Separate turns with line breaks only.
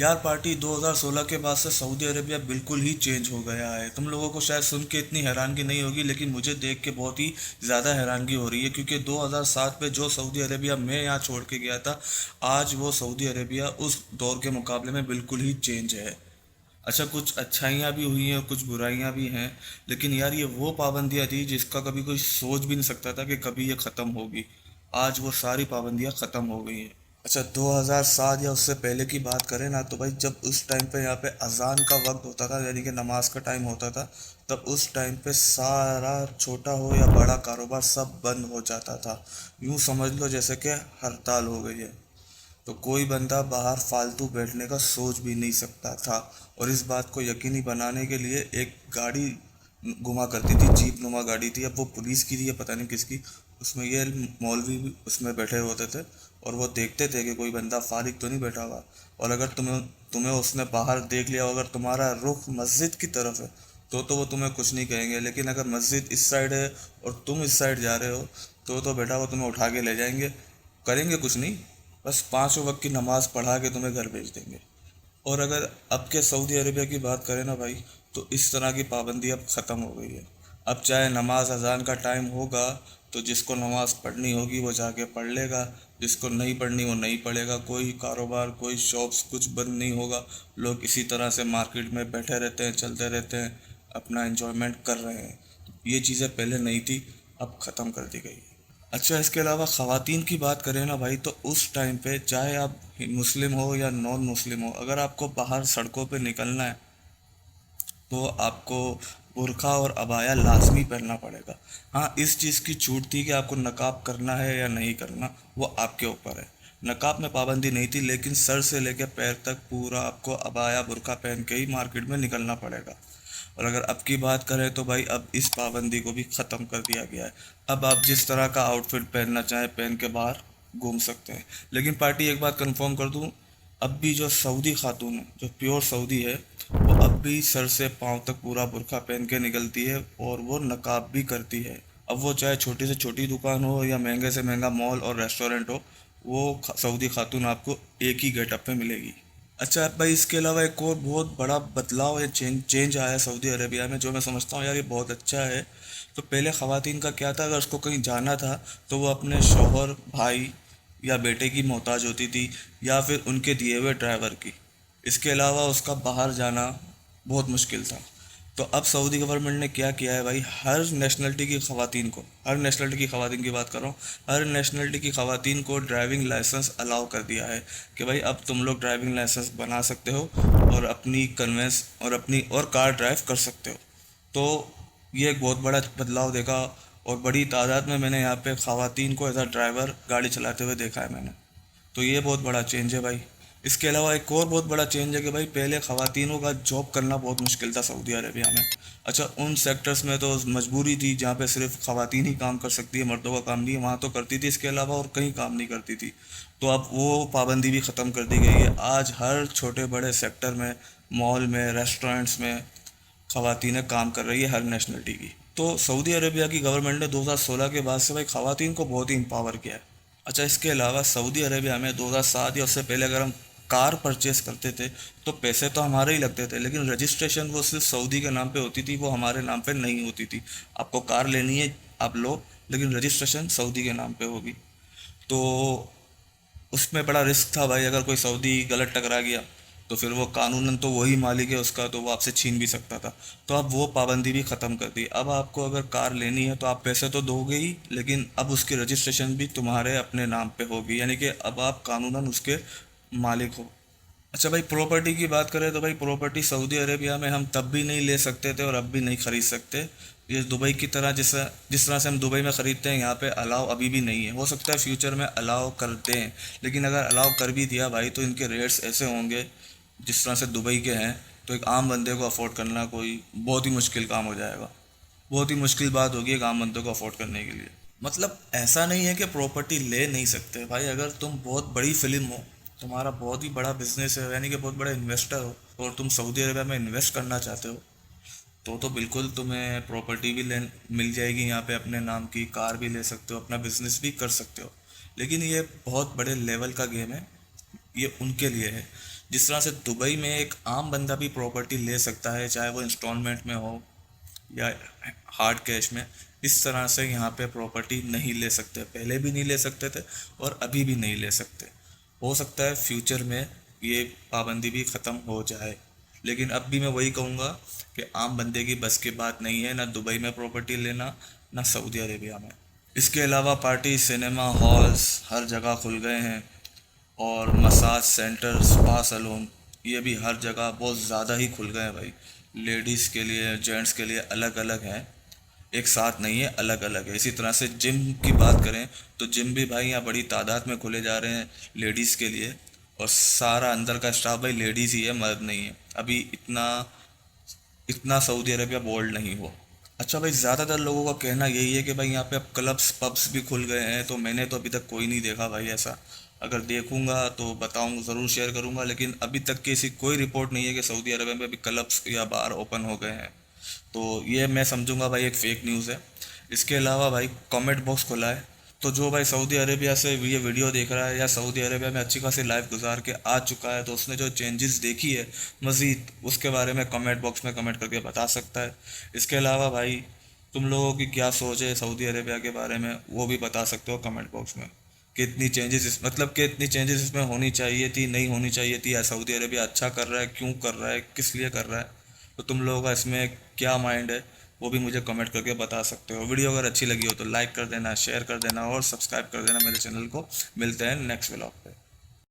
यार पार्टी 2016 के बाद से सऊदी अरेबिया बिल्कुल ही चेंज हो गया है। तुम लोगों को शायद सुन के इतनी हैरानगी नहीं होगी, लेकिन मुझे देख के बहुत ही ज़्यादा हैरानगी हो रही है, क्योंकि 2007 में जो सऊदी अरेबिया मैं यहाँ छोड़ के गया था, आज वो सऊदी अरेबिया उस दौर के मुकाबले में बिल्कुल ही चेंज है। अच्छा, कुछ अच्छाइयाँ भी हुई हैं, कुछ बुराइयाँ भी हैं, लेकिन यार ये वो पाबंदियाँ थी जिसका कभी कोई सोच भी नहीं सकता था कि कभी ये ख़त्म होगी। आज वो सारी पाबंदियाँ ख़त्म हो गई हैं। अच्छा, 2007 या उससे पहले की बात करें ना, तो भाई जब उस टाइम पे यहाँ पे अजान का वक्त होता था, यानी कि नमाज का टाइम होता था, तब उस टाइम पे सारा छोटा हो या बड़ा कारोबार सब बंद हो जाता था। यूँ समझ लो जैसे कि हड़ताल हो गई है। तो कोई बंदा बाहर फालतू बैठने का सोच भी नहीं सकता था। और इस बात को यकीनी बनाने के लिए एक गाड़ी घुमा करती थी, जीप नुमा गाड़ी थी, अब वो पुलिस की थी या पता नहीं किसकी। उसमें ये मौलवी भी उसमें बैठे होते थे, और वो देखते थे कि कोई बंदा फारिग तो नहीं बैठा हुआ। और अगर तुम्हें तुम्हें उसने बाहर देख लिया, अगर तुम्हारा रुख मस्जिद की तरफ है, तो वो तुम्हें कुछ नहीं कहेंगे। लेकिन अगर मस्जिद इस साइड है और तुम इस साइड जा रहे हो, तो बेटा वो तुम्हें उठा के ले जाएंगे। करेंगे कुछ नहीं, बस 5 वक्त की नमाज पढ़ा के तुम्हें घर भेज देंगे। और अगर अब के सऊदी अरेबिया की बात करें ना भाई, तो इस तरह की पाबंदी अब ख़त्म हो गई है। अब चाहे नमाज अजान का टाइम होगा, तो जिसको नमाज पढ़नी होगी वो जाके पढ़ लेगा, जिसको नहीं पढ़नी वो नहीं पढ़ेगा। कोई कारोबार, कोई शॉप्स कुछ बंद नहीं होगा। लोग इसी तरह से मार्केट में बैठे रहते हैं, चलते रहते हैं, अपना एंजॉयमेंट कर रहे हैं। ये चीज़ें पहले नहीं थी, अब ख़त्म कर दी गई है। अच्छा, इसके अलावा ख़वातीन की बात करें ना भाई, तो उस टाइम पे चाहे आप मुस्लिम हो या नॉन मुस्लिम हो, अगर आपको बाहर सड़कों पे निकलना है, तो आपको बुर्का और अबाया लाजमी पहनना पड़ेगा। हाँ, इस चीज़ की छूट थी कि आपको नकाब करना है या नहीं करना, वो आपके ऊपर है। नकाब में पाबंदी नहीं थी, लेकिन सर से लेकर पैर तक पूरा आपको अबाया बुर्का पहन के ही मार्केट में निकलना पड़ेगा। और अगर अब की बात करें तो भाई अब इस पाबंदी को भी ख़त्म कर दिया गया है। अब आप जिस तरह का आउटफिट पहनना चाहें पहन के बाहर घूम सकते हैं। लेकिन पार्टी, एक बात कंफर्म कर दूं, अब भी जो सऊदी खातून है, जो प्योर सऊदी है, वो अब भी सर से पाँव तक पूरा बुर्का पहन के निकलती है, और वो नकाब भी करती है। अब वो चाहे छोटी से छोटी दुकान हो या महंगे से महंगा मॉल और रेस्टोरेंट हो, वो सऊदी खातून आपको एक ही गेटअप पे मिलेगी। अच्छा भाई, इसके अलावा एक और बहुत बड़ा बदलाव या चेंज चेंज आया है सऊदी अरेबिया में, जो मैं समझता हूँ यार ये बहुत अच्छा है। तो पहले ख़वातीन का क्या था, अगर उसको कहीं जाना था, तो वो अपने शौहर, भाई या बेटे की मोहताज होती थी, या फिर उनके दिए हुए ड्राइवर की। इसके अलावा उसका बाहर जाना बहुत मुश्किल था। तो अब सऊदी गवर्नमेंट ने क्या किया है भाई, हर नेशनलिटी की ख़वातीन को, हर नेशनलिटी की ख़वातीन की बात कर रहा हूँ, हर नेशनलिटी की ख़वातीन को ड्राइविंग लाइसेंस अलाउ कर दिया है कि भाई अब तुम लोग ड्राइविंग लाइसेंस बना सकते हो, और अपनी कन्वेंस और अपनी और कार ड्राइव कर सकते हो। तो ये एक बहुत बड़ा बदलाव देखा, और बड़ी तादाद में मैंने यहाँ पे ख़वातीन को एज अ ड्राइवर गाड़ी चलाते हुए देखा है मैंने। तो ये बहुत बड़ा चेंज है भाई। इसके अलावा एक और बहुत बड़ा चेंज है कि भाई पहले ख़वातीनों का जॉब करना बहुत मुश्किल था सऊदी अरेबिया में। अच्छा, उन सेक्टर्स में तो मजबूरी थी जहाँ पे सिर्फ ख़वातीन ही काम कर सकती है, मर्दों का काम नहीं है, वहाँ तो करती थी, इसके अलावा और कहीं काम नहीं करती थी। तो अब वो पाबंदी भी ख़त्म कर दी गई है। आज हर छोटे बड़े सेक्टर में, मॉल में, रेस्टोरेंट्स में ख़वातीनें काम कर रही है, हर नेशनलिटी की। तो सऊदी अरेबिया की गवर्नमेंट ने 2016 के बाद से भाई ख़वातीन को बहुत ही एम्पावर किया है। अच्छा, इसके अलावा सऊदी अरेबिया में 2007 या उससे पहले अगर हम कार परचेस करते थे, तो पैसे तो हमारे ही लगते थे, लेकिन रजिस्ट्रेशन वो सिर्फ सऊदी के नाम पे होती थी, वो हमारे नाम पे नहीं होती थी। आपको कार लेनी है, आप लो, लेकिन रजिस्ट्रेशन सऊदी के नाम पे होगी। तो उसमें बड़ा रिस्क था भाई, अगर कोई सऊदी गलत टकरा गया, तो फिर वो कानूनन तो वही मालिक है उसका, तो वो आपसे छीन भी सकता था। तो अब वो पाबंदी भी ख़त्म कर दी। अब आपको अगर कार लेनी है तो आप पैसे तो दोगे ही, लेकिन अब उसकी रजिस्ट्रेशन भी तुम्हारे अपने नाम पे होगी, यानी कि अब आप कानूनन उसके मालिक हो। अच्छा भाई, प्रॉपर्टी की बात करें तो भाई प्रॉपर्टी सऊदी अरेबिया में हम तब भी नहीं ले सकते थे और अब भी नहीं ख़रीद सकते। ये दुबई की तरह, जिस तरह से हम दुबई में ख़रीदते हैं, यहाँ पे अलाउ अभी भी नहीं है। हो सकता है फ्यूचर में अलाउ कर दें, लेकिन अगर अलाउ कर भी दिया भाई, तो इनके रेट्स ऐसे होंगे जिस तरह से दुबई के हैं, तो एक आम बंदे को अफोर्ड करना कोई बहुत ही मुश्किल काम हो जाएगा। बहुत ही मुश्किल बात होगी एक आम बंदे को अफोर्ड करने के लिए। मतलब ऐसा नहीं है कि प्रॉपर्टी ले नहीं सकते भाई, अगर तुम बहुत बड़ी फिल्म हो, तुम्हारा बहुत ही बड़ा बिजनेस है, यानी कि बहुत बड़ा इन्वेस्टर हो, और तुम सऊदी अरबिया में इन्वेस्ट करना चाहते हो, तो बिल्कुल तुम्हें प्रॉपर्टी भी ले मिल जाएगी यहाँ पे, अपने नाम की कार भी ले सकते हो, अपना बिजनेस भी कर सकते हो। लेकिन ये बहुत बड़े लेवल का गेम है, ये उनके लिए है जिस तरह से दुबई में एक आम बंदा भी प्रॉपर्टी ले सकता है, चाहे वो इंस्टॉलमेंट में हो या हार्ड कैश में, इस तरह से यहाँ पे प्रॉपर्टी नहीं ले सकते। पहले भी नहीं ले सकते थे और अभी भी नहीं ले सकते। हो सकता है फ्यूचर में ये पाबंदी भी ख़त्म हो जाए, लेकिन अब भी मैं वही कहूँगा कि आम बंदे की बस की बात नहीं है ना दुबई में प्रॉपर्टी लेना, ना सऊदी अरेबिया में। इसके अलावा पार्टी, सिनेमा हॉल्स हर जगह खुल गए हैं, और मसाज सेंटर, स्पा सैलून, ये भी हर जगह बहुत ज़्यादा ही खुल गए हैं भाई। लेडीज़ के लिए, जेंट्स के लिए अलग अलग हैं, एक साथ नहीं है, अलग अलग है। इसी तरह से जिम की बात करें तो जिम भी भाई यहाँ बड़ी तादाद में खुले जा रहे हैं लेडीज़ के लिए, और सारा अंदर का स्टाफ भाई लेडीज़ ही है, मर्द नहीं है। अभी इतना इतना सऊदी अरबिया बोल्ड नहीं हो। अच्छा भाई, ज़्यादातर लोगों का कहना यही है कि भाई यहाँ पे अब क्लब्स पब्स भी खुल गए हैं, तो मैंने तो अभी तक कोई नहीं देखा भाई ऐसा। अगर देखूंगा तो बताऊंगा, ज़रूर शेयर करूंगा, लेकिन अभी तक की ऐसी कोई रिपोर्ट नहीं है कि सऊदी अरबिया में अभी क्लब्स या बार ओपन हो गए हैं। तो ये मैं समझूंगा भाई एक फ़ेक न्यूज़ है। इसके अलावा भाई कमेंट बॉक्स खुला है, तो जो भाई सऊदी अरेबिया से ये वीडियो देख रहा है या सऊदी अरेबिया में अच्छी खासी लाइफ गुजार के आ चुका है, तो उसने जो चेंजेस देखी है मज़ीद, उसके बारे में कमेंट बॉक्स में कमेंट करके बता सकता है। इसके अलावा भाई तुम लोगों की क्या सोच है सऊदी अरेबिया के बारे में, वो भी बता सकते हो कमेंट बॉक्स में। कितनी चेंजेस मतलब कितनी चेंजेस इसमें होनी चाहिए थी, नहीं होनी चाहिए थी, या सऊदी अरेबिया अच्छा कर रहा है, क्यों कर रहा है, किस लिए कर रहा है। तो तुम लोगों का इसमें क्या माइंड है, वो भी मुझे कमेंट करके बता सकते हो। वीडियो अगर अच्छी लगी हो तो लाइक कर देना, शेयर कर देना और सब्सक्राइब कर देना मेरे चैनल को। मिलते हैं नेक्स्ट व्लॉग पे।